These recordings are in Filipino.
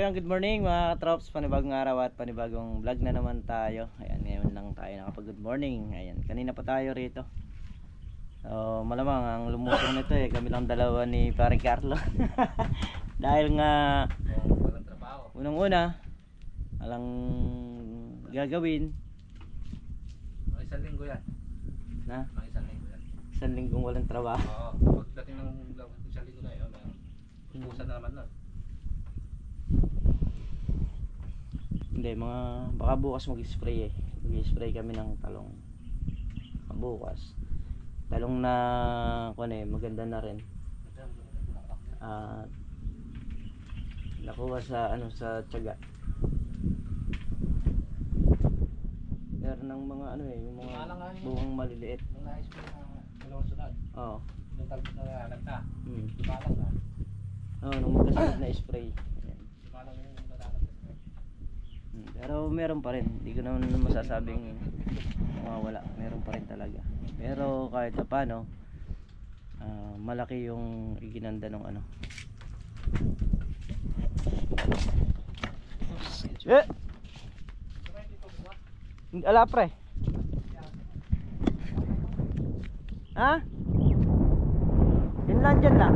Ayan, good morning mga katrops, panibagong araw at panibagong vlog na naman tayo. Ayan, ngayon lang tayo nakapag good morning. Ayan, kanina pa tayo rito. So, malamang ang lumusong nito kami lang dalawa ni Pare Carlo. Dahil nga walang trabaho. Unang-una, walang gagawin. Mga isang linggo yan. Na? Mga isang linggo yan. Isang linggong walang trabaho. Oo, pagdating ng isang linggo na yun, ubusan na naman nun. Hindi, baka bukas mag-spray Mag-spray kami ng talong. Bukas. Talong na maganda na rin. Nakuha sa sa tiyaga. Meron ng mga yung mga bungang maliliit. Nung na-spray na dalawang sunod. Oo. Nung talbos na alag na. Lumalang na. Oo, nung magkasunod na spray. Lumalang yung nalalag na spray. Pero meron pa rin. Hindi ko naman masasabing wala. Meron pa rin talaga. Pero kahit pa paano, malaki yung iginanda ng Ala pre. Ha? Yun lang dyan lang.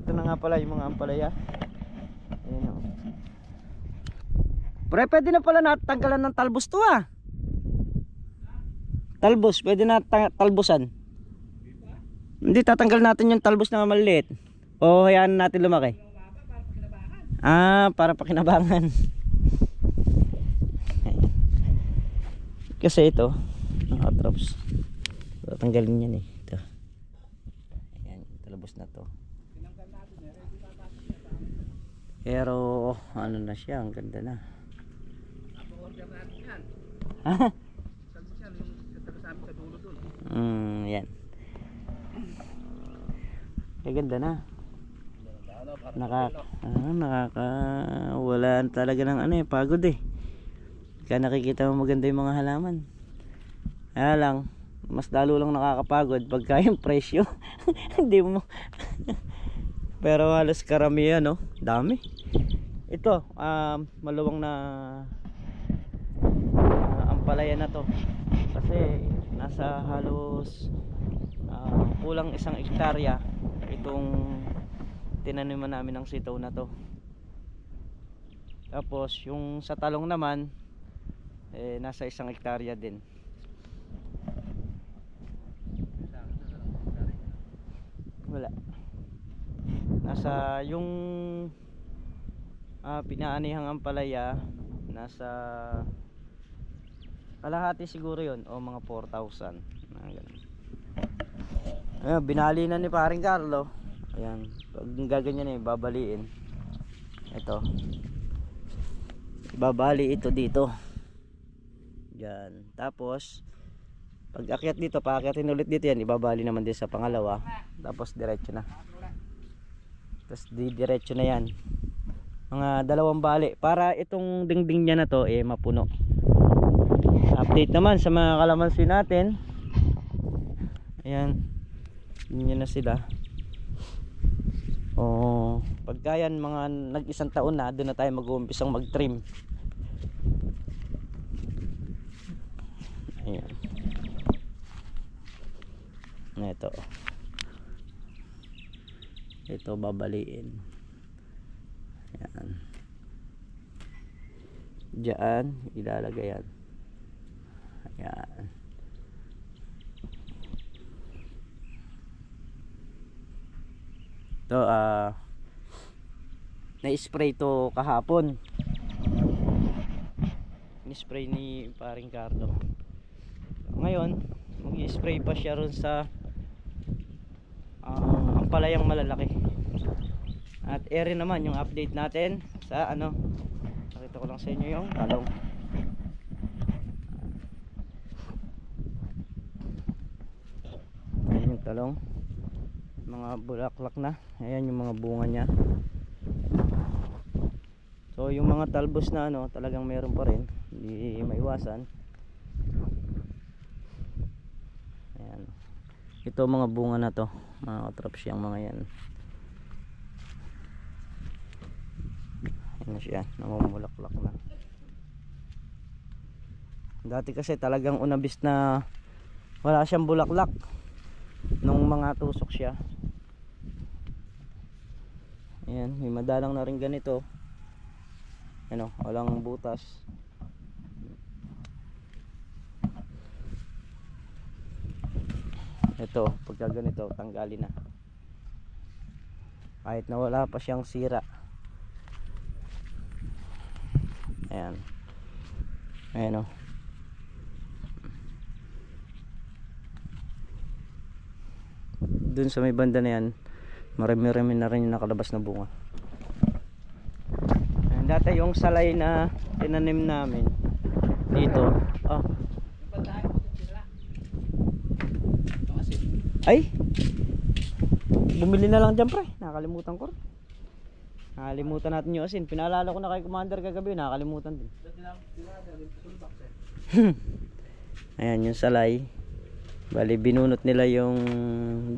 Ito na nga pala yung mga ampalaya. Ayan o. Pre, pwede na pala natanggalan ng talbos to Talbos, pwede na talbosan. Hindi, tatanggal natin yung talbos na maliliit. O hayaan natin lumaki. Para pakinabangan. Kasi ito naka-drops. Tatanggalin yan ito. Ayan, talbos na to. Pero na siya, ang ganda na. Order natin yan. Talbos yan, yung taga sa amin sa dulo dun. Yan. Ay, ganda na. Wala talaga ng pagod kaya nakikita mo maganda yung mga halaman. Kaya lang, mas lalo lang nakakapagod pagka yung presyo. Hindi mo pero halos karamihan dami. Ito maluwang na ampalaya na to kasi nasa halos kulang 1 hektarya itong tinaniman namin ng sitaw na to. Tapos yung sa talong naman nasa 1 hektarya din. Wala. Nasa yung pinaanihang ampalaya nasa kalahati siguro yon o mga 4,000 binali na ni Paring Carlo. Ayan, pag gaganyan babaliin ito, ibabali ito dito yan. Tapos pag akyat dito, paakyatin ulit dito yan, ibabali naman din sa pangalawa. Tapos diretso na. Tapos diretso na yan, mga 2 bali para itong dingding niya na to mapuno. Update naman sa mga kalamansi natin. Ayan, yun na sila. Pagka yan mga nag-1 taon na, doon na tayo mag-uumpisang mag-trim. Ayan. Ito babaliin. Ayan. Diyan ilalagay yan. Ayan. Ito na-spray to kahapon. Ni-spray ni Paring Carlo. Ngayon mag-i-spray pa siya ron sa ampalayang malalaki. At ere naman yung update natin sa nakita ko lang sa inyo yung talong. Ayan yung talong, mga bulaklak na. Ayan yung mga bunga nya. So yung mga talbos na talagang meron pa rin, hindi maiwasan. Ayan. Ito mga bunga na to, mga katrops, yung mga yan. Ano siya, namumulaklak na. Dati kasi talagang unabis na wala siyang bulaklak nung mga tusok siya. Ayan, may madalang na rin ganito. Ano, walang butas. Ito, pagka ganito, tanggalin na. Kahit na wala pa siyang sira. Ayan. Ayan o. Dun sa may banda na yan, marami-rami na rin yung nakalabas na bunga. Ayan, dati yung salay na tinanim namin dito. Oh. Ay! Bumili na lang dyan pre. Nakalimutan ko. Nakalimutan natin yung asin. Pinaalala ko na kay Commander kagabi. Nakalimutan din. Ayan yung salay. Bali binunot nila yung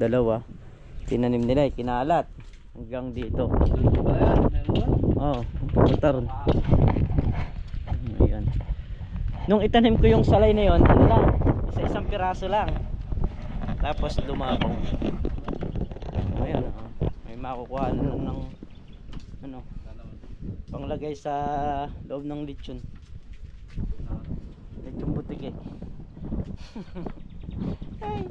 dalawa. Tinanim nila, kinalat hanggang dito. Oo, pupunta ron. Ayan. Nung itanim ko yung salay na yon, ano lang, isa-isang piraso lang. Tapos lumabong. Ayan, may makukuha ng ano, panglagay sa loob ng lechon. Lechon butik eh. Hey.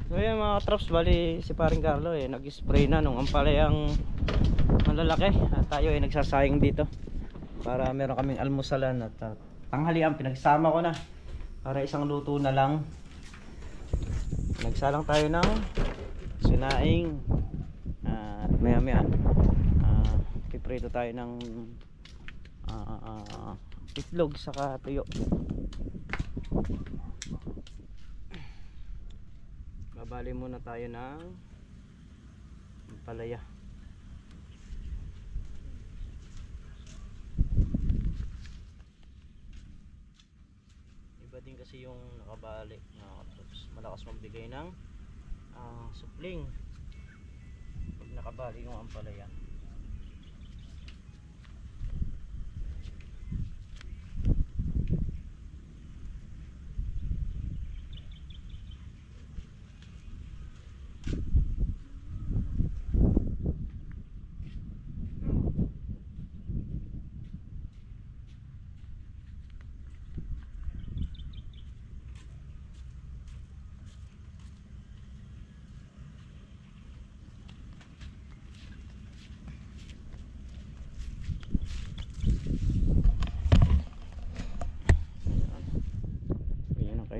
So yan mga traps, bali si paring Carlo eh nag-spray na nung ampalayang malalaki at tayo ay nagsasayang dito para meron kaming almusalan at tanghalian. Pinagsama ko na para isang luto na lang. Nagsalang tayo ng sinaing at maya maya piprito tayo ng itlog saka tuyo. Babali muna tayo ng palaya. Iba din kasi yung nakabali, malakas magbigay ng supling pag nakabali yung ampalaya.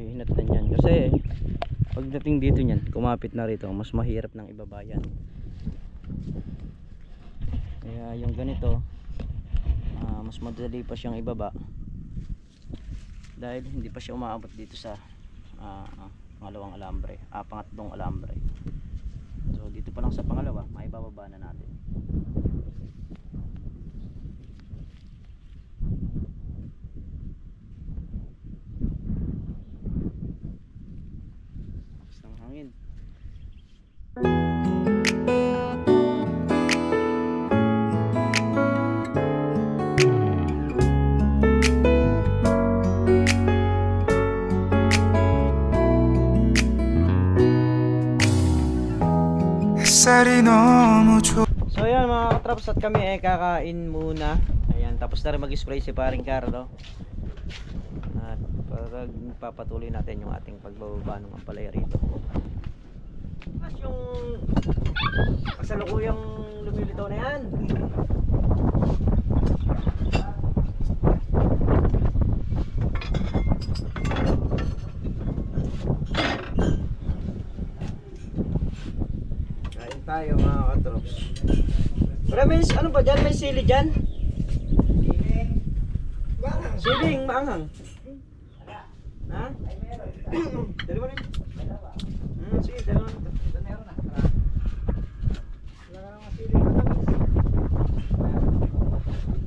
Hinat na yan kasi pagdating dito niyan kumapit na rito mas mahirap ng ibabayan, kaya yung ganito mas madali pa siyang ibaba dahil hindi pa siya umaabot dito sa pangalawang alambre, pangatlong alambre. So dito pa lang sa pangalawa maibababa na natin. Hangin. So yan mga katraps, at kami ay kakain muna. Ayan, tapos na rin mag-spray si paring Carlo. At papatuloy natin yung ating pagbababa ng ampalaya rito. Mas yung kasalukuyang lumilitaw na yan. Kain tayo mga katrops. Pero may ano ba dyan? May sili dyan? Siling maanghang. Ha? Dali mo rin. Sige, dali mo rin. Meron na. Wala ka lang masiling matamis.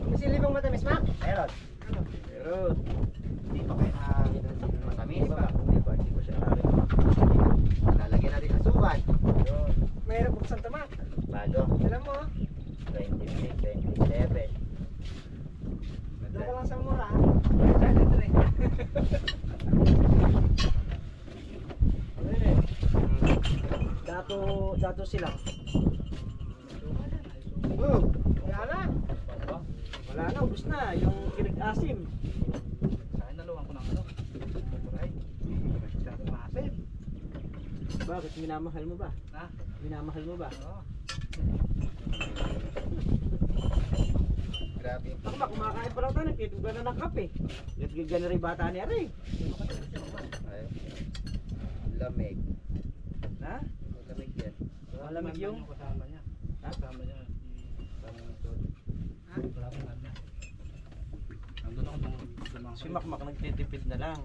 May sili bang matamis, ma? Meron. Meron. Hindi pa kayo nakakita ng matamis. Hindi pa. Hindi pa siya nakakita. Lalagyan natin ng suwan. Mayroon buksan tama. Bago. Alam mo. 23, 27. Doon ka lang sa mura. Saan ito rin? Dato sila. Oh, wala na. Wala na, ubus na. Yung kilig-asim. Sa akin naluwan ko ng ano. Mumuray. Sa akin maasim. Bakit? Minamahal mo ba? Ha? Minamahal mo ba? Oo. Grabe. Ako ba, kumakain pa lang tayo. Nagtitog ka na ng kape. Nagtigan na rin bata niya rin. Ay. Lamig. Ha? Lamig yan. Malamig yung? Kasama niya. Ha? Kasama niya. Kasama niya doon. Ha? Wala akong ano. Nandun ako nung mga Si Makmak nagtitipid na lang.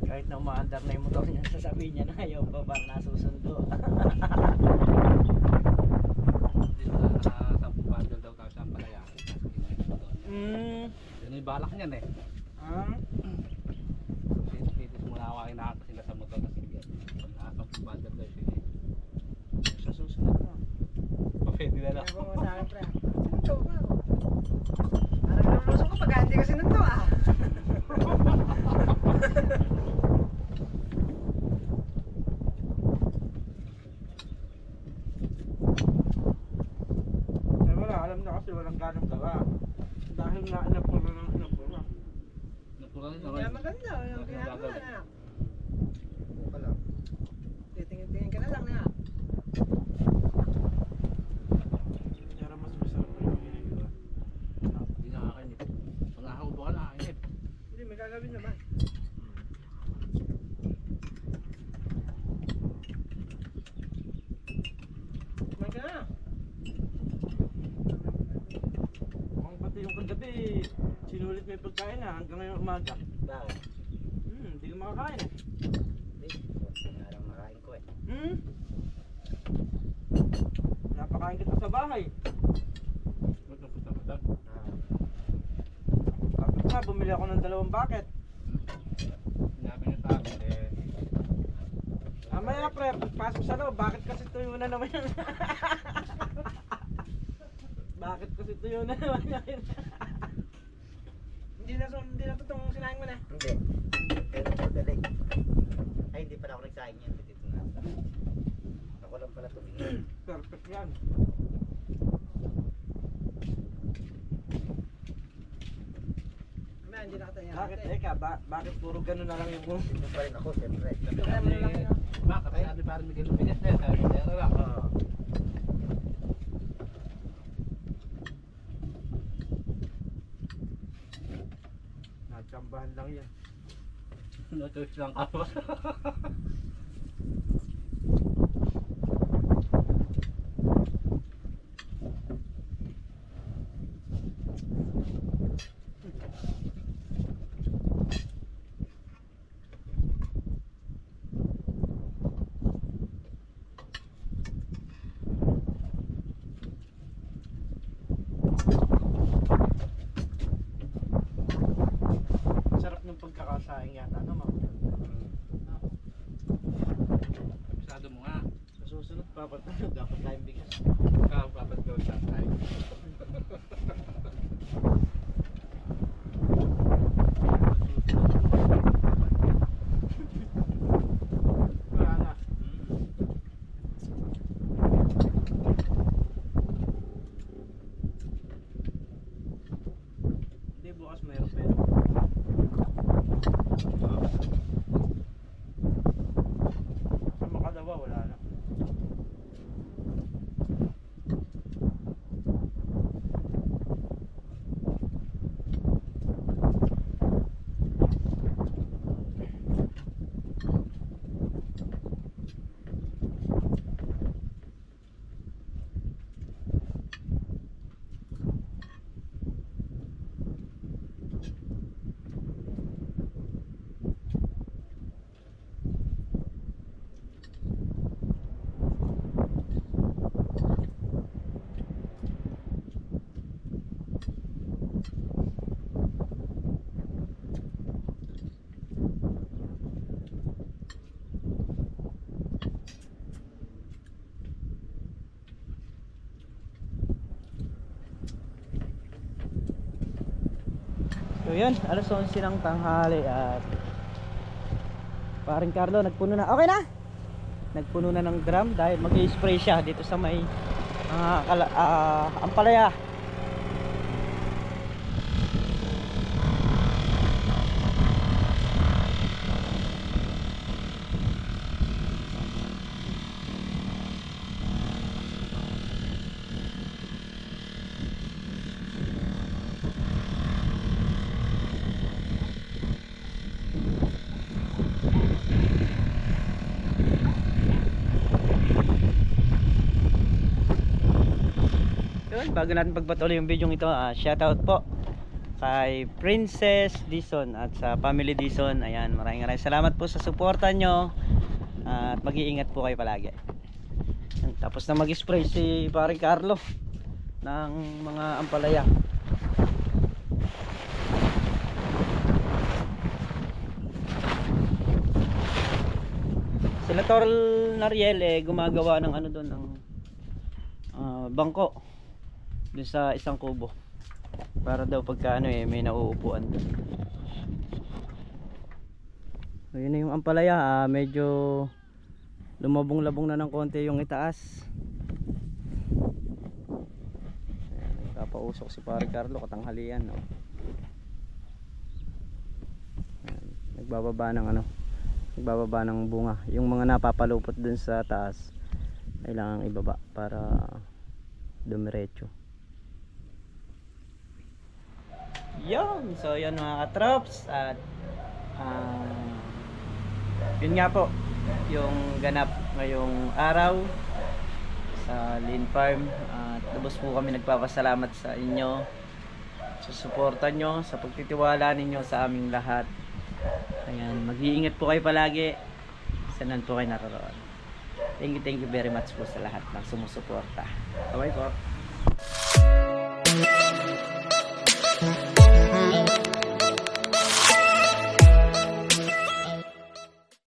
Kahit na umaandar na yung motor niya, sasabihin niya na ayaw pa ba nasusundo. dito na 10 bundle daw tayo sa Ampalaya. Yun yung balak niyan eh. Titis muna ako kinakata sila sa motor kasi nasa 10 bundle daw siya. Sa susunod na. Pwede na lang. Ano mo sa akin, pre? Sinunto ka. Parang nalulusong ko pag hindi ka sinunto ah. Eh wala, alam na kasi walang ganong gawa. Dahil nga napuro ng napuro. Natural Hindi na na maganda. Yung ginagawa na. Buka lang. Titingin-tingin ka na lang na. Pero mas masarap na yung ginagawa. Hindi nakakainip. Pag nakakaupo ka nakakainip. Hindi, may gagawin naman. Kumain ka na. Mukhang pati yung kagabi, sinulit mo yung pagkain na hanggang ngayong umaga. Bakit? Hindi ka makakain eh. Hindi. Parang nakain ko eh. Napakain kita sa bahay. Magkapunta ka daw. Tapos nga, bumili ako ng 2 bucket. Sinabi niya sa akin eh. Mamaya pre, pagpasok sa loob, bakit kasi tuyo na naman yan? Bakit kasi tuyo na naman yan? Hindi na totoong sinahin mo na. Hindi. Pero magaling. Ay, hindi pala ako nagsahin yan. Dito na. Ako lang pala tumingin. Perfect yan. Mamaya, hindi na kataya. Bakit eka, bakit puro ganun na lang yung Dito pa rin ako, siyempre. Bakit sabi parang Miguel Luminas na sabi niya lang. Oo. Nagkambahan lang yan. No-choice lang ako. Sarap ng pagkakasaing yata, no ma'am? Kabisado mo nga. Sa susunod, dapat tayong bigas. Dapat daw sa tayo. Wala na. Hindi, bukas mayroon pa yun. Sa Makadawa, wala na. So yan, alas 11 ng tanghali at paring Carlo nagpuno na. Okay na? Nagpuno na ng drum dahil mag-i-spray siya dito sa may ampalaya. Bago natin pagpatuloy yung video ito, shoutout po kay Princess Dison at sa family Dison. Ayan, maraming salamat po sa suporta nyo at mag-iingat po kayo palagi. Tapos na mag-spray si paring Carlo ng mga ampalaya. Senator Nariel gumagawa ng ano doon, ng bangko doon sa isang kubo para daw pagka may nauupuan doon. So yun na yung ampalaya, medyo lumabong-labong na ng konti yung itaas. Ayan, nagpapausok si pare Carlo katanghalian, no? Ayan, nagbababa ng bunga. Yung mga napapalupot dun sa taas kailangan ibaba para dumiretso. Yun, so yun mga katrops, at yun nga po yung ganap ngayong araw sa Lin Farm. At lubos po kami nagpapasalamat sa inyo sa suporta nyo, sa pagtitiwala ninyo sa aming lahat. Ayan, mag-iingat po kayo palagi saan po kayo naroon. Thank you very much po sa lahat ng sumusuporta. Bye-bye po.